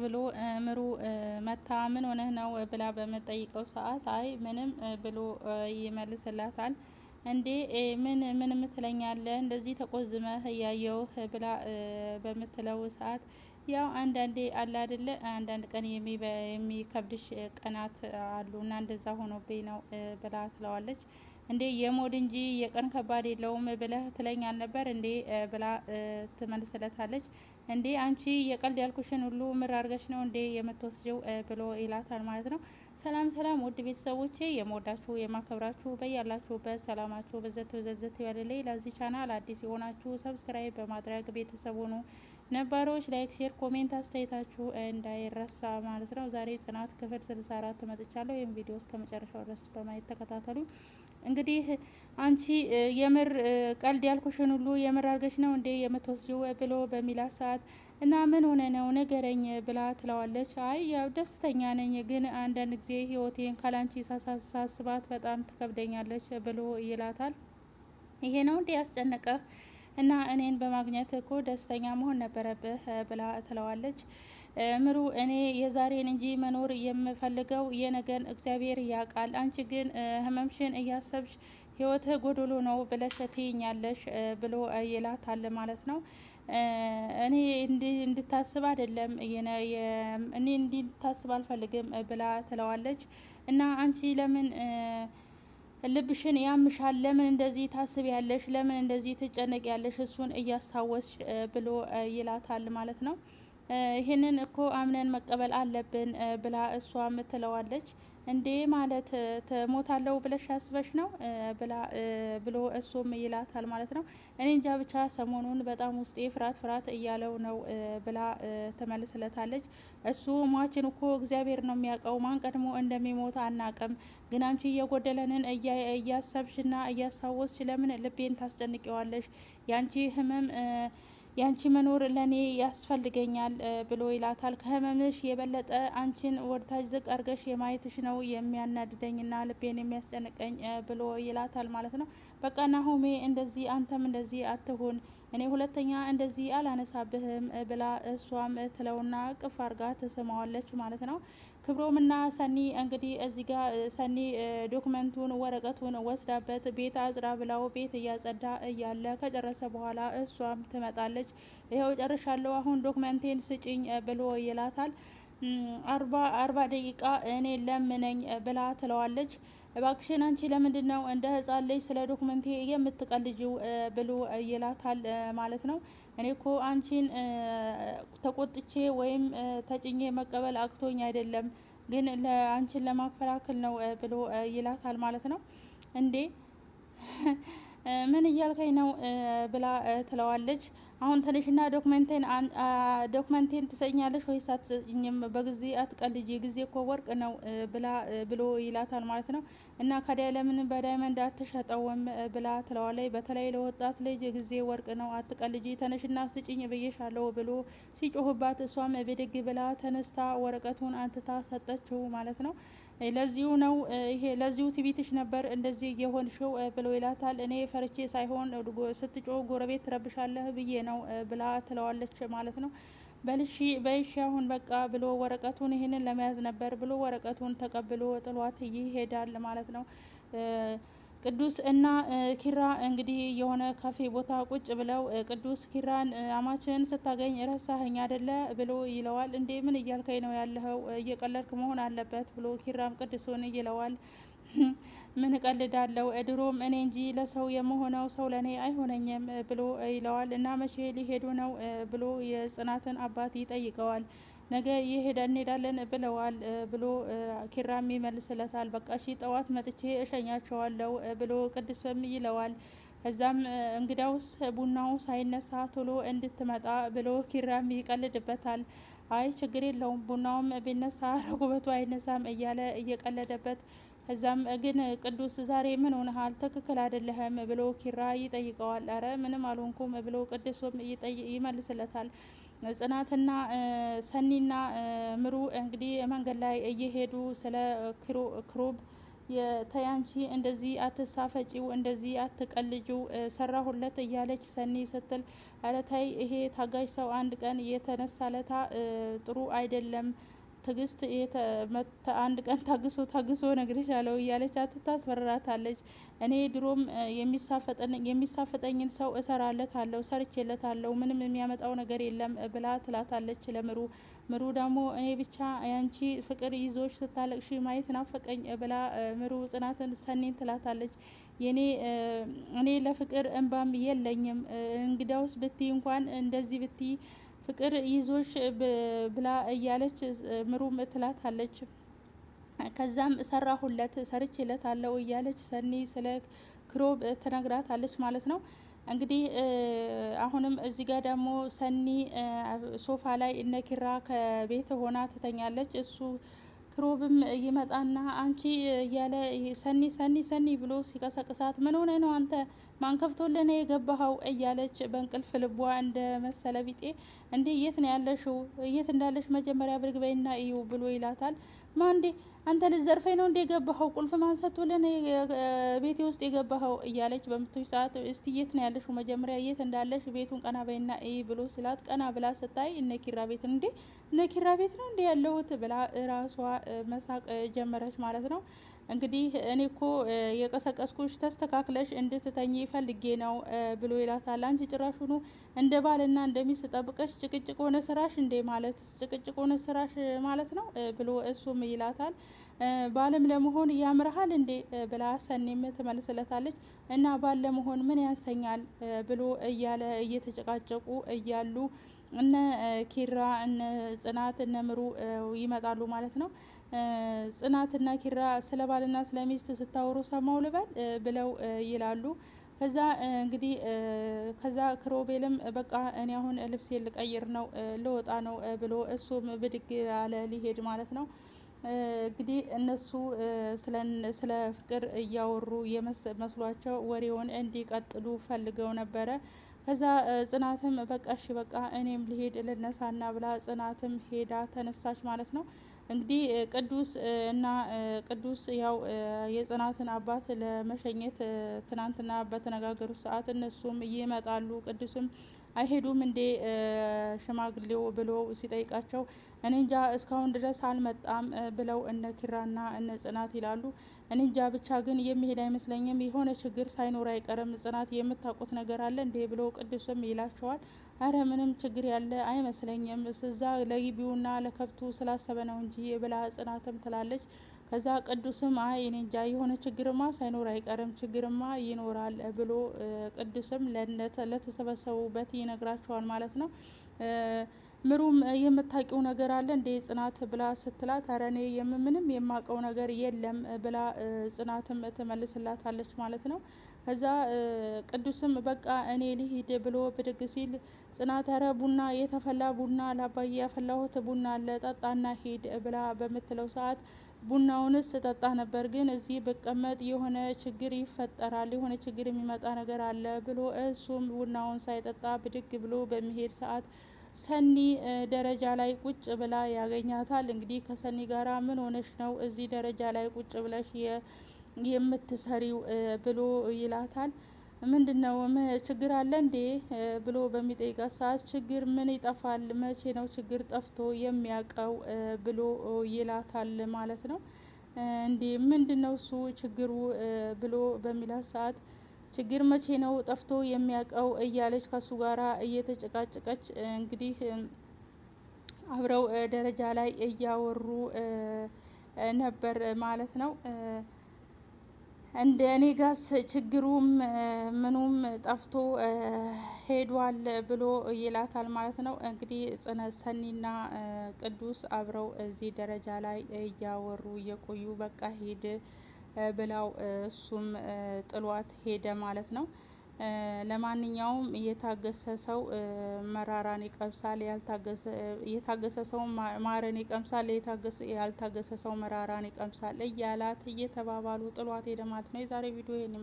ብሎ ምሩ መታ ምን ሆነህ ነው ብላ በመጠይቀው ሰዓት አይ ምንም ብሎ ይመልስላታል። እንዴ ምን ምትለኛለህ እንደዚህ ተቆዝመህ እያየውህ ብላ በምትለው ሰዓት ያው አንዳንዴ አለ አይደለ አንዳንድ ቀን የሚከብድሽ ቀናት አሉና እንደዛ ሆኖብኝ ነው ብላ ትለዋለች። እንዴ የሞድ እንጂ የቀን ከባድ የለውም ብለህ ትለኝ አልነበር እንዴ ብላ ትመልስለታለች። እንዴ አንቺ የቀልድ ያልኩሽን ሁሉ ምር አድርገሽ ነው እንዴ የምትወስጂው ብሎ ይላታል ማለት ነው። ሰላም ሰላም ውድ ቤተሰቦቼ የምወዳችሁ የማከብራችሁ በያላችሁበት ሰላማችሁ በዘት በዘት ይበልልኝ። ለዚህ ቻናል አዲስ የሆናችሁ ሰብስክራይብ በማድረግ ቤተሰብ ሁኑ። ነባሮች ላይክ፣ ሼር፣ ኮሜንት አስተያየታችሁ እንዳይረሳ ማለት ነው። ዛሬ ጽናት ክፍል 64 መጥቻለሁ። ይህን ቪዲዮ እስከ መጨረሻው ድረስ በማየት ተከታተሉ። እንግዲህ አንቺ የምር ቀልድ ያልኩሽን ሁሉ የምር አድርገሽ ነው እንዴ የምትወስጂው ብሎ በሚላት ሰዓት እና ምን ሆነ ነው ንገረኝ ብላ ትለዋለች። አይ ያው ደስተኛ ነኝ፣ ግን አንዳንድ ጊዜ ህይወቴን ካላንቺ ሳስባት በጣም ትከብደኛለች ብሎ ይላታል። ይሄ ነው እንዴ ያስጨነቀህ? እና እኔን በማግኘት እኮ ደስተኛ መሆን ነበረብህ ብላ ትለዋለች። ምሩ እኔ የዛሬን እንጂ መኖር የምፈልገው የነገን እግዚአብሔር ያውቃል። አንቺ ግን ህመምሽን እያሰብሽ ህይወትህ ጎዶሎ ነው ብለሽ ትይኛለሽ ብሎ ይላታል ማለት ነው። እኔ እንድታስብ አይደለም እኔ እንድታስብ አልፈልግም ብላ ትለዋለች። እና አንቺ ለምን ልብሽን ያምሻል? ለምን እንደዚህ ታስቢያለሽ? ለምን እንደዚህ ትጨነቂያለሽ? እሱን እያስታወስሽ ብሎ ይላታል ማለት ነው። ይህንን እኮ አምነን መቀበል አለብን ብላ እሷም ትለዋለች። እንዴ ማለት ትሞታለሁ ብለሽ አስበሽ ነው ብሎ እሱም ይላታል ማለት ነው። እኔ እንጃ ብቻ ሰሞኑን በጣም ውስጤ ፍርሃት እያለው ነው ብላ ትመልስለታለች። እሱ ሟችን እኮ እግዚአብሔር ነው የሚያውቀው፣ ማን ቀድሞ እንደሚሞት አናቅም። ግን አንቺ እየጎደለንን እያሰብሽና እያስታወስሽ ለምን ልቤን ታስጨንቂዋለሽ? ያንቺ ህመም ያንቺ መኖር ለኔ ያስፈልገኛል ብሎ ይላታል። ከህመምሽ የበለጠ አንቺን ወርታች ዝቅ አርገሽ የማየትሽ ነው የሚያናድደኝና ልቤን የሚያስጨንቀኝ ብሎ ይላታል ማለት ነው። በቃ ናሆሜ እንደዚህ አንተም እንደዚህ አትሁን፣ እኔ ሁለተኛ እንደዚህ አላነሳብህም ብላ እሷም ትለውና ቅፍ አርጋ ትስማዋለች ማለት ነው። ክብሮምና ሰኒ እንግዲህ እዚህ ጋር ሰኒ ዶክመንቱን ወረቀቱን ወስዳበት ቤት አጽዳ ብላው ቤት እያጸዳ እያለ ከጨረሰ በኋላ እሷም ትመጣለች። ይኸው ጨርሻለሁ አሁን ዶክመንቴን ስጭኝ ብሎ ይላታል። 40 ደቂቃ እኔ ለምነኝ ብላ ትለዋለች። እባክሽን አንቺ ለምንድን ነው እንደ ህጻን ልጅ ስለ ዶክመንቴ የምትቀልጂው ብሎ ይላታል ማለት ነው። እኔ እኮ አንቺን ተቆጥቼ ወይም ተጭኜ መቀበል አቅቶኝ አይደለም፣ ግን ለአንቺን ለማከላከል ነው ብሎ ይላታል ማለት ነው። እንዴ ምን እያልከኝ ነው ብላ ትለዋለች። አሁን ተነሽና ዶክመንቴን ትሰኛለሽ ወይስ አትሰጭኝም? በጊዜ አትቀልጂ፣ ጊዜ እኮ ወርቅ ነው ብሎ ይላታል ማለት ነው። እና ከዲያ ለምን በዳይመንድ አትሸጠውም ብላ ትለዋለች። በተለይ ለወጣት ልጅ ጊዜ ወርቅ ነው፣ አትቀልጂ፣ ተነሽና ስጭኝ ብዬሻለሁ ብሎ ሲጮህባት እሷም ብድግ ብላ ተነስታ ወረቀቱን አንትታ ሰጠችው ማለት ነው። ለዚሁ ነው ይሄ ለዚሁ ትቢትሽ ነበር እንደዚህ የሆንሽው ብሎ ይላታል። እኔ ፈርቼ ሳይሆን ስትጮህ ጎረቤት ትረብሻለህ ብዬ ነው ብላ ትለዋለች ማለት ነው። በይሺ አሁን በቃ ብሎ ወረቀቱን ይህንን ለመያዝ ነበር ብሎ ወረቀቱን ተቀብሎ ጥሏት ይሄዳል ማለት ነው። ቅዱስ እና ኪራ እንግዲህ የሆነ ካፌ ቦታ ቁጭ ብለው ቅዱስ ኪራን አማችን ስታገኝ ረሳኸኝ አይደለ ብሎ ይለዋል። እንዴ ምን እያልከኝ ነው ያለኸው? እየቀለድክ መሆን አለበት ብሎ ኪራም ቅዱስን ይለዋል። ምን እቀልዳለሁ? ድሮም እኔ እንጂ ለሰው የምሆነው ሰው ለኔ አይሆነኝም ብሎ ይለዋል። እና መቼ ሊሄዱ ነው ብሎ የጽናትን አባት ይጠይቀዋል። ነገ እንሄዳለን ብለዋል ብሎ ኪራም ይመልስለታል። በቃ እሺ ጠዋት መጥቼ እሸኛቸዋለሁ ብሎ ቅዱስም ይለዋል። ከዛም እንግዳውስ ቡናው ሳይነሳ ቶሎ እንድትመጣ ብሎ ኪራም ይቀልድበታል። አይ ችግር የለውም ቡናውም ቢነሳ ረጉበቱ አይነሳም እያለ እየቀለደበት ከዛም ግን ቅዱስ ዛሬ ምን ሆነሃል? ትክክል አይደለህም ብሎ ኪራ ይጠይቀዋል። አረ ምንም አልሆንኩም ብሎ ቅዱስም ይመልስለታል። ጽናትና ሰኒና ምሩ እንግዲህ መንገድ ላይ እየሄዱ ስለ ክሩብ የተያንቺ እንደዚህ አትሳፈጪው፣ እንደዚህ አትቀልጂው፣ ሰራሁለት እያለች ሰኒ ስትል፣ ኧረ ተይ ይሄ ታጋሽ ሰው አንድ ቀን የተነሳለታ ጥሩ አይደለም፣ ትግስት አንድ ቀን ታግሶ ነግሬሻለሁ እያለች ታስፈራራታለች። እኔ ድሮም የሚሳፈጠኝን ሰው እሰራለታለሁ፣ ሰርቼለታለሁ፣ ምንም የሚያመጣው ነገር የለም ብላ ትላታለች ለምሩ። ምሩ ደግሞ እኔ ብቻ ያንቺ ፍቅር ይዞች ስታለቅሺ ማየት ናፈቀኝ ብላ ምሩ ጽናትን ሰኔን ትላታለች። እኔ ለፍቅር እንባም የለኝም፣ እንግዳውስ ብትይ እንኳን እንደዚህ ብትይ ፍቅር ይዞሽ ብላ እያለች ምሩም ትላታለች። ከዛም ሰራሁለት ሰርቼለታለሁ እያለች ሰኒ ስለ ክሮብ ትነግራታለች ማለት ነው። እንግዲህ አሁንም እዚህ ጋር ደግሞ ሰኒ ሶፋ ላይ እነ ኪራ ከቤት ሆና ትተኛለች። እሱ ክሮብም ይመጣና አንቺ እያለ ሰኒ ሰኒ ሰኒ ብሎ ሲቀሰቅሳት ምን ሆነ ነው አንተ ማን ከፍቶልህ ነው የገባኸው እያለች በእንቅልፍ ልቧ እንደ መሰለ ቢጤ እንዴ የት ነው ያለሽው? የት እንዳለሽ መጀመሪያ ብርግ በይና እዩ ብሎ ይላታል። ማንዴ አንተ ልትዘርፈኝ ነው እንዴ የገባኸው? ቁልፍ ማን ሰጥቶልህ ነው ቤቴ ውስጥ የገባኸው? እያለች በምትሽ ሰዓት እስቲ የት ነው ያለሽው? መጀመሪያ የት እንዳለሽ ቤቱን ቀና በይና እይ ብሎ ሲላት ቀና ብላ ስታይ እነ ኪራ ቤት እንዴ እነ ኪራ ቤት ነው እንዴ ያለሁት ብላ ራሷ መሳቅ ጀመረች ማለት ነው። እንግዲህ እኔ እኮ የቀሰቀስኩሽ ተስተካክለሽ እንድትተኝ ፈልጌ ነው ብሎ ይላታል። አንቺ ጭራሹኑ እንደ ባልና እንደ ሚስት ጠብቀሽ ጭቅጭቅ ሆነ ስራሽ እንዴ ማለት ጭቅጭቅ ሆነ ስራሽ ማለት ነው ብሎ እሱም ይላታል። ባለም ለመሆን ያምርሃል እንዴ ብላ ሰኒም ትመልስለታለች። እና ባል ለመሆን ምን ያንሰኛል ብሎ እያለ እየተጨቃጨቁ እያሉ እነ ኪራ እነ ጽናት እነ ምሩ ይመጣሉ ማለት ነው። ጽናትና ኪራ ስለ ባልና ስለ ሚስት ስታወሩ ሰማው ልበል ብለው ይላሉ። ከዛ እንግዲህ ከዛ ክሮቤልም በቃ እኔ አሁን ልብሴን ልቀይር ነው ልወጣ ነው ብሎ እሱም ብድግ አለ ሊሄድ ማለት ነው። እንግዲህ እነሱ ስለ ፍቅር እያወሩ መስሏቸው ወሬውን እንዲቀጥሉ ፈልገው ነበረ። ከዛ ጽናትም በቃ እሺ በቃ እኔም ልሄድ ልነሳና ብላ ጽናትም ሄዳ ተነሳች ማለት ነው። እንግዲህ ቅዱስ ያው የጽናትን አባት ለመሸኘት ትናንትና በተነጋገሩት ሰዓት እነሱም ይመጣሉ። ቅዱስም አይሄዱም እንዴ ሽማግሌው ብሎ ሲጠይቃቸው እኔ እንጃ እስካሁን ድረስ አልመጣም ብለው እነ ኪራና እነ ጽናት ይላሉ። እኔ እንጃ ብቻ ግን የሚሄድ አይመስለኝም፣ የሆነ ችግር ሳይኖር አይቀርም። ጽናት የምታውቁት ነገር አለ እንዴ ብሎ ቅዱስም ይላቸዋል። አረ ምንም ችግር ያለ አይመስለኝም፣ እዛ ለግቢውና ለከብቱ ስላሰበ ነው እንጂ ብላ ጽናትም ትላለች። ከዛ ቅዱስም አይ እኔ እንጃ የሆነ ችግርማ ሳይኖር አይቀርም፣ ችግርማ ይኖራል ብሎ ቅዱስም ለተሰበሰቡበት ይነግራቸዋል ማለት ነው። ምሩም የምታውቂው ነገር አለ እንዴ ጽናት ብላ ስትላት አረ እኔ ምንም የማውቀው ነገር የለም ብላ ጽናትም ትመልስላታለች ማለት ነው። ከዛ ቅዱስም በቃ እኔ ልሂድ ብሎ ብድግ ሲል ጽናት አረ ቡና የተፈላ ቡና ለአባዬ ያፈላሁት ቡና አለ ጠጣና ሂድ ብላ በምትለው ሰዓት ቡናውንስ ጠጣ ነበር ግን እዚህ ብቀመጥ የሆነ ችግር ይፈጠራል፣ የሆነ ችግር የሚመጣ ነገር አለ ብሎ እሱም ቡናውን ሳይጠጣ ብድግ ብሎ በሚሄድ ሰዓት ሰኒ ደረጃ ላይ ቁጭ ብላ ያገኛታል። እንግዲህ ከሰኒ ጋራ ምን ሆነሽ ነው እዚህ ደረጃ ላይ ቁጭ ብለሽ የምትሰሪው ብሎ ይላታል። ምንድነው ችግር አለ እንዴ ብሎ በሚጠይቃት ሰዓት ችግር ምን ይጠፋል፣ መቼ ነው ችግር ጠፍቶ የሚያውቀው ብሎ ይላታል ማለት ነው። እንዴ ምንድነው እሱ ችግሩ ብሎ በሚላት ሰዓት ችግር መቼ ነው ጠፍቶ የሚያውቀው እያለች ከሱ ጋራ እየተጨቃጨቀች እንግዲህ አብረው ደረጃ ላይ እያወሩ ነበር ማለት ነው። እንደ እኔ ጋስ ችግሩም ምኑም ጠፍቶ ሄዷል ብሎ ይላታል ማለት ነው። እንግዲህ ሰኒና ቅዱስ አብረው እዚህ ደረጃ ላይ እያወሩ እየቆዩ በቃ ሄድ ብላው እሱም ጥሏት ሄደ ማለት ነው። ለማንኛውም የታገሰ ሰው መራራን ይቀምሳል፣ የታገሰ ሰው ማርን ይቀምሳል፣ ያልታገሰ ሰው መራራን ይቀምሳል እያላት እየተባባሉ ጥሏት ሄደ ማለት ነው። የዛሬ ቪዲዮ